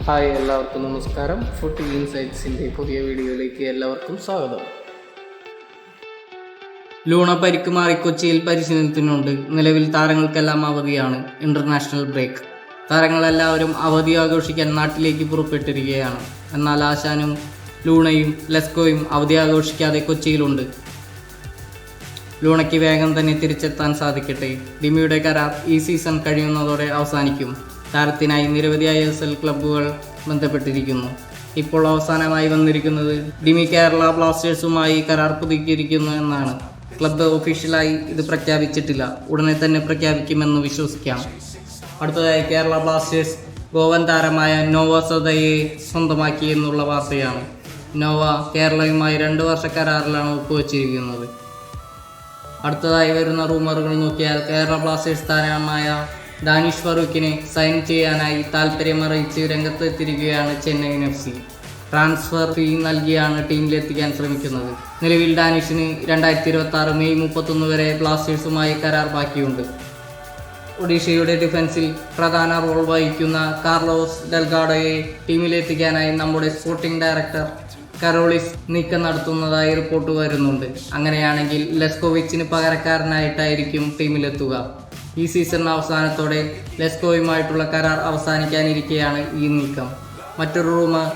Hi, എല്ലാവർക്കും നമസ്കാരം. Food ഇൻസൈറ്റ്സിൻ്റെ പുതിയ വീഡിയോയിലേക്ക് എല്ലാവർക്കും സ്വാഗതം. ലൂണ പരിക്ക് മാറി കൊച്ചിയിൽ പരിശീലനത്തിനുണ്ട്. നിലവിൽ താരങ്ങൾക്കെല്ലാം അവധിയാണ്. International break. താരങ്ങളെല്ലാവരും അവധി ആഘോഷിക്കാൻ നാട്ടിലേക്ക് പുറപ്പെട്ടിരിക്കുകയാണ്. എന്നാൽ ആശാനും ലൂണയും ലെസ്കോയും അവധി ആഘോഷിക്കാതെ കൊച്ചിയിലുണ്ട്. ലൂണയ്ക്ക് വേഗം തന്നെ തിരിച്ചെത്താൻ സാധിക്കട്ടെ. ഡിമിയുടെ കരാർ ഈ സീസൺ കഴിയുന്നതോടെ അവസാനിക്കും. താരത്തിനായി നിരവധി ISL ക്ലബ്ബുകൾ ബന്ധപ്പെട്ടിരിക്കുന്നു. ഇപ്പോൾ അവസാനമായി വന്നിരിക്കുന്നത് ഡിമി കേരള ബ്ലാസ്റ്റേഴ്സുമായി കരാർ പുതുക്കിയിരിക്കുന്നു എന്നാണ്. ക്ലബ്ബ് ഒഫീഷ്യലായി ഇത് പ്രഖ്യാപിച്ചിട്ടില്ല. ഉടനെ തന്നെ പ്രഖ്യാപിക്കുമെന്ന് വിശ്വസിക്കാം. അടുത്തതായി കേരള ബ്ലാസ്റ്റേഴ്സ് ഗോവൻ താരമായ നോവ സദയെ സ്വന്തമാക്കി എന്നുള്ള വാർത്തയാണ്. നോവ കേരളയുമായി 2 വർഷ കരാറിലാണ് ഒപ്പുവച്ചിരിക്കുന്നത്. അടുത്തതായി വരുന്ന റൂമറുകൾ നോക്കിയാൽ കേരള ബ്ലാസ്റ്റേഴ്സ് താരമായ ഡാനിഷ് ഫറൂഖിനെ സൈൻ ചെയ്യാനായി താൽപ്പര്യമറിയിച്ച് രംഗത്തെത്തിയിരിക്കുകയാണ് ചെന്നൈയിൻ FC. ട്രാൻസ്ഫർ ഫീ നൽകിയാണ് ടീമിലെത്തിക്കാൻ ശ്രമിക്കുന്നത്. നിലവിൽ ഡാനിഷിന് 2026 മെയ് 31 വരെ ബ്ലാസ്റ്റേഴ്സുമായി കരാർ ബാക്കിയുണ്ട്. ഒഡീഷയുടെ ഡിഫൻസിൽ പ്രധാന റോൾ വഹിക്കുന്ന കാർലോസ് ഡെൽഗാഡോയെ ടീമിലെത്തിക്കാനായി നമ്മുടെ സ്പോർട്ടിംഗ് ഡയറക്ടർ കരോളിസ് നീക്കം നടത്തുന്നതായി റിപ്പോർട്ട് വരുന്നുണ്ട്. അങ്ങനെയാണെങ്കിൽ ലെസ്കോവിച്ചിന് പകരക്കാരനായിട്ടായിരിക്കും ടീമിലെത്തുക. ഈ സീസൺ അവസാനത്തോടെ ലെസ്കോയുമായിട്ടുള്ള കരാർ അവസാനിക്കാനിരിക്കെയാണ് ഈ നീക്കം. മറ്റൊരു റൂമർ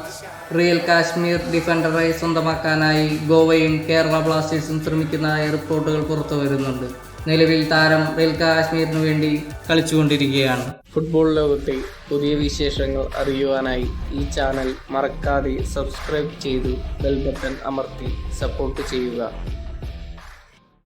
റിയൽ കാശ്മീർ ഡിഫൻഡറെ സ്വന്തമാക്കാനായി ഗോവയും കേരള ബ്ലാസ്റ്റേഴ്സും ശ്രമിക്കുന്നതായി റിപ്പോർട്ടുകൾ പുറത്തു വരുന്നുണ്ട്. നിലവിൽ താരം റിയൽ കാശ്മീരിനു വേണ്ടി കളിച്ചുകൊണ്ടിരിക്കുകയാണ്. ഫുട്ബോൾ ലോകത്തെ പുതിയ വിശേഷങ്ങൾ അറിയുവാനായി ഈ ചാനൽ മറക്കാതെ സബ്സ്ക്രൈബ് ചെയ്ത് ബെൽ ബട്ടൺ അമർത്തി സപ്പോർട്ട് ചെയ്യുക.